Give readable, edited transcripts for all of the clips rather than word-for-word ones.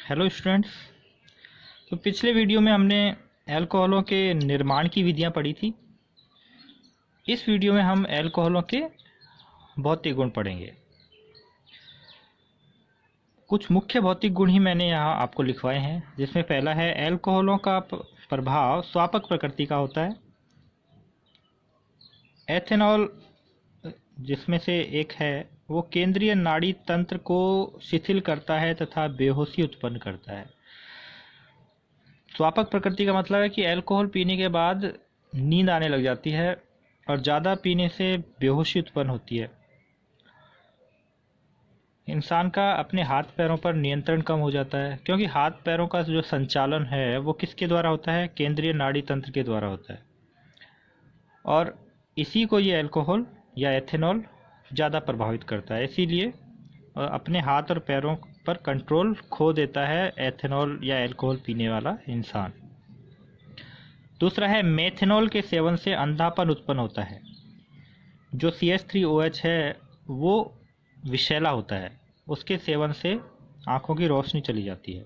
Hello students. तो पिछले video में हमने अल्कोहलों के निर्माण की विधियां पढ़ी थी। इस वीडियो में हम अल्कोहलों के भौतिक गुण पढ़ेंगे। कुछ मुख्य भौतिक गुण ही मैंने यहाँ आपको लिखवाए हैं, जिसमें पहला है अल्कोहलों का प्रभाव स्वापक प्रकृति का होता है। एथेनॉल जिसमें से एक है वो केंद्रीय नाड़ी तंत्र को शिथिल करता है तथा बेहोशी उत्पन्न करता है। स्वापक प्रकृति का मतलब है कि अल्कोहल पीने के बाद नींद आने लग जाती है और ज़्यादा पीने से बेहोशी उत्पन्न होती है। इंसान का अपने हाथ पैरों पर नियंत्रण कम हो जाता है, क्योंकि हाथ पैरों का जो संचालन है वो किसके द्वारा होता है? केंद्रीय नाड़ी तंत्र के द्वारा होता है। और इसी को ये अल्कोहल या एथेनॉल ज़्यादा प्रभावित करता है, इसीलिए अपने हाथ और पैरों पर कंट्रोल खो देता है एथेनॉल या अल्कोहल पीने वाला इंसान। दूसरा है मेथेनॉल के सेवन से अंधापन उत्पन्न होता है। जो CH3OH है वो विषैला होता है, उसके सेवन से आंखों की रोशनी चली जाती है।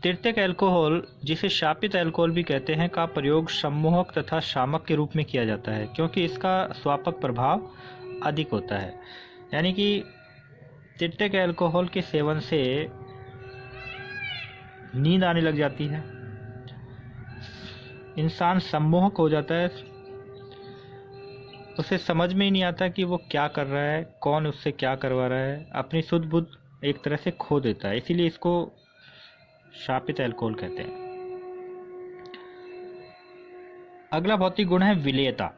तृतीयक अल्कोहल, जिसे शापित अल्कोहल भी कहते हैं, का प्रयोग सम्मोहक तथा शामक के रूप में किया जाता है, क्योंकि इसका स्वापक प्रभाव अधिक होता है। यानी कि तृतीयक अल्कोहल के सेवन से नींद आने लग जाती है, इंसान सम्मोहक हो जाता है, उसे समझ में ही नहीं आता कि वो क्या कर रहा है, कौन उससे क्या करवा रहा है, अपनी सुध बुध एक तरह से खो देता है, इसीलिए इसको शापित अल्कोहल कहते हैं। अगला भौतिक गुण है विलेयता।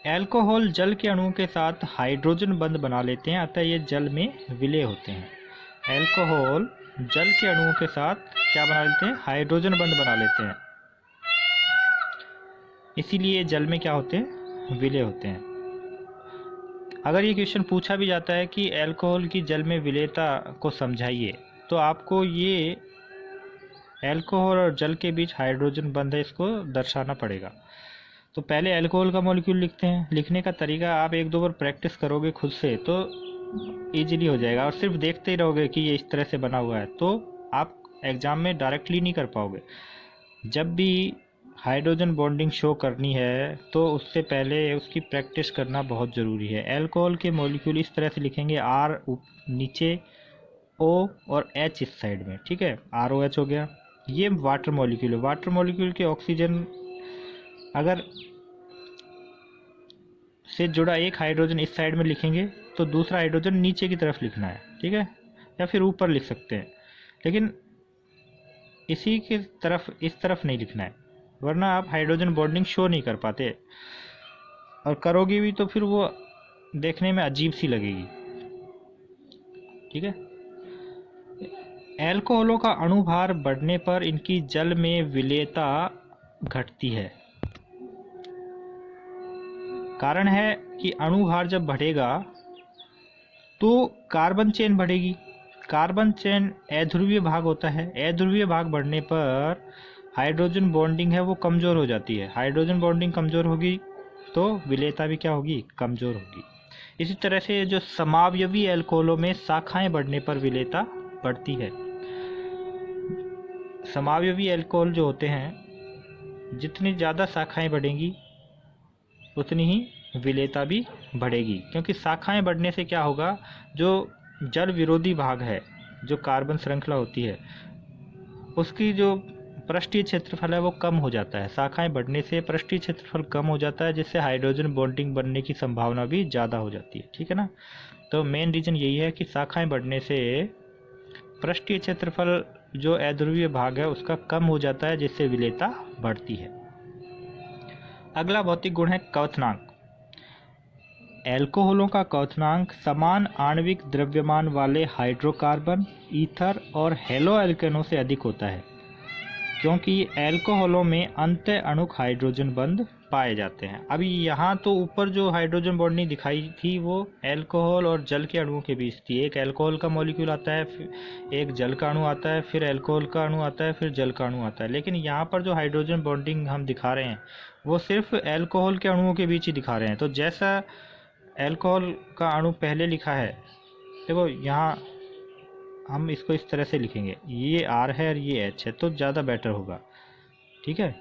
अल्कोहल जल के अणुओं के साथ हाइड्रोजन बंध बना लेते हैं, अतः ये जल में विलेय होते हैं। अल्कोहल जल के अणुओं के साथ क्या बना लेते हैं? हाइड्रोजन बंध बना लेते हैं, इसीलिए जल में क्या होते हैं? विलेय होते हैं। अगर ये क्वेश्चन पूछा भी जाता है कि अल्कोहल की जल में विलेयता को समझाइए, तो आपको ये अल्कोहल और जल के बीच हाइड्रोजन बंध है, इसको दर्शाना पड़ेगा। तो पहले अल्कोहल का मॉलिक्यूल लिखते हैं। लिखने का तरीका आप एक दो बार प्रैक्टिस करोगे खुद से तो इजीली हो जाएगा, और सिर्फ देखते ही रहोगे कि ये इस तरह से बना हुआ है तो आप एग्जाम में डायरेक्टली नहीं कर पाओगे। जब भी हाइड्रोजन बॉन्डिंग शो करनी है तो उससे पहले उसकी प्रैक्टिस करना बहुत ज़रूरी है। अल्कोहल के मॉलिक्यूल इस तरह से लिखेंगे, R नीचे, O और H इस साइड में, ठीक है, ROH हो गया। ये वाटर मॉलिक्यूल है। वाटर मॉलिक्यूल के ऑक्सीजन अगर से जुड़ा एक हाइड्रोजन इस साइड में लिखेंगे तो दूसरा हाइड्रोजन नीचे की तरफ लिखना है, ठीक है, या फिर ऊपर लिख सकते हैं, लेकिन इसी की तरफ इस तरफ नहीं लिखना है, वरना आप हाइड्रोजन बॉन्डिंग शो नहीं कर पाते, और करोगे भी तो फिर वो देखने में अजीब सी लगेगी, ठीक है। अल्कोहलों का अणुभार बढ़ने पर इनकी जल में विलेयता घटती है। कारण है कि अणुभार जब बढ़ेगा तो कार्बन चेन बढ़ेगी। कार्बन चेन अध्रुवीय भाग होता है। अध्रुवीय भाग बढ़ने पर हाइड्रोजन बॉन्डिंग है वो कमज़ोर हो जाती है। हाइड्रोजन बॉन्डिंग कमज़ोर होगी तो विलेयता भी क्या होगी? कमज़ोर होगी। इसी तरह से जो समावयवी अल्कोहलों में शाखाएं बढ़ने पर विलेयता बढ़ती है। समावयवी अल्कोहल जो होते हैं, जितनी ज़्यादा शाखाएं बढ़ेंगी उतनी ही विलेयता भी बढ़ेगी, क्योंकि शाखाएं बढ़ने से क्या होगा, जो जल विरोधी भाग है, जो कार्बन श्रृंखला होती है, उसकी जो पृष्ठीय क्षेत्रफल है वो कम हो जाता है। शाखाएं बढ़ने से पृष्ठीय क्षेत्रफल कम हो जाता है, जिससे हाइड्रोजन बॉन्डिंग बनने की संभावना भी ज़्यादा हो जाती है, ठीक है ना। तो मेन रीज़न यही है कि शाखाएं बढ़ने से पृष्ठीय क्षेत्रफल जो अध्रुवीय भाग है उसका कम हो जाता है, जिससे विलेयता बढ़ती है। अगला भौतिक गुण है क्वथनांक। अल्कोहलों का क्वथनांक समान आणविक द्रव्यमान वाले हाइड्रोकार्बन, ईथर और हेलो एल्केनों से अधिक होता है, क्योंकि अल्कोहलों में अंत्य अणुक हाइड्रोजन बंध पाए जाते हैं। अभी यहाँ तो ऊपर जो हाइड्रोजन बॉन्डिंग दिखाई थी वो अल्कोहल और जल के अणुओं के बीच थी। एक अल्कोहल का मॉलिक्यूल आता है, फिर एक जल का अणु आता है, फिर अल्कोहल का अणु आता है, फिर जल का अणु आता है। लेकिन यहाँ पर जो हाइड्रोजन बॉन्डिंग हम दिखा रहे हैं वो सिर्फ अल्कोहल के अणुओं के बीच ही दिखा रहे हैं। तो जैसा अल्कोहल का अणु पहले लिखा है, देखो यहाँ हम इसको इस तरह से लिखेंगे, ये R है और ये H है, तो ज़्यादा बेटर होगा। ठीक है,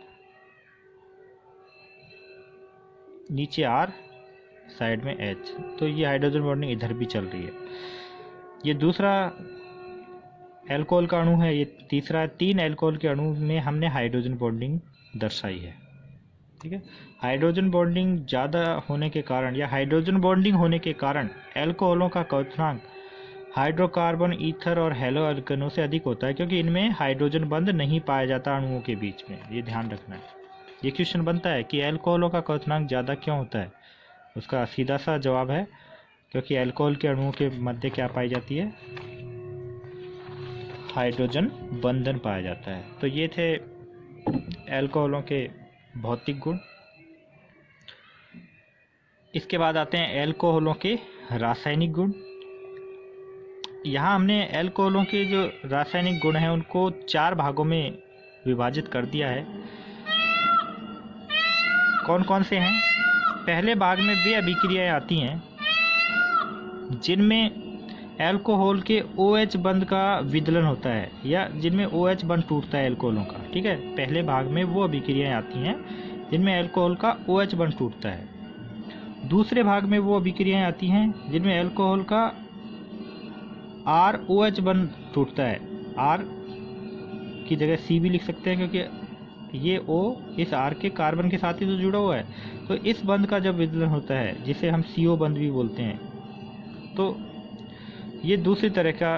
नीचे R, साइड में H, तो ये हाइड्रोजन बॉन्डिंग इधर भी चल रही है। ये दूसरा एल्कोहल का अणु है, ये तीसरा है। 3 एल्कोहल के अणु में हमने हाइड्रोजन बॉन्डिंग दर्शाई है। ठीक है, हाइड्रोजन बॉन्डिंग ज़्यादा होने के कारण या हाइड्रोजन बॉन्डिंग होने के कारण एल्कोहलों का क्वथनांक हाइड्रोकार्बन, ईथर और हैलो एल्केनों से अधिक होता है, क्योंकि इनमें हाइड्रोजन बंध नहीं पाया जाता अणुओं के बीच में। ये ध्यान रखना है। ये क्वेश्चन बनता है कि एल्कोहलों का क्वथनांक ज़्यादा क्यों होता है। उसका सीधा सा जवाब है क्योंकि एल्कोहल के अणुओं के मध्य क्या पाई जाती है, हाइड्रोजन बंधन पाया जाता है। तो ये थे एल्कोहलों के भौतिक गुण। इसके बाद आते हैं एल्कोहलों के रासायनिक गुण। यहाँ हमने एल्कोहलों के जो रासायनिक गुण हैं उनको 4 भागों में विभाजित कर दिया है। कौन कौन से हैं? पहले भाग में वे अभिक्रियाएं आती हैं जिनमें एल्कोहल के OH बंध का विदलन होता है या जिनमें OH बंध टूटता है एल्कोहलों का। ठीक है, पहले भाग में वो अभिक्रियाएं आती हैं जिनमें एल्कोहल का OH बंध टूटता है। दूसरे भाग में वो अभिक्रियाएं आती हैं जिनमें एल्कोहल का ROH बंध टूटता है। R की जगह C भी लिख सकते हैं क्योंकि ये O इस R के कार्बन के साथ ही तो जुड़ा हुआ है। तो इस बंध का जब विदलन होता है जिसे हम CO बंध भी बोलते हैं, तो ये दूसरी तरह का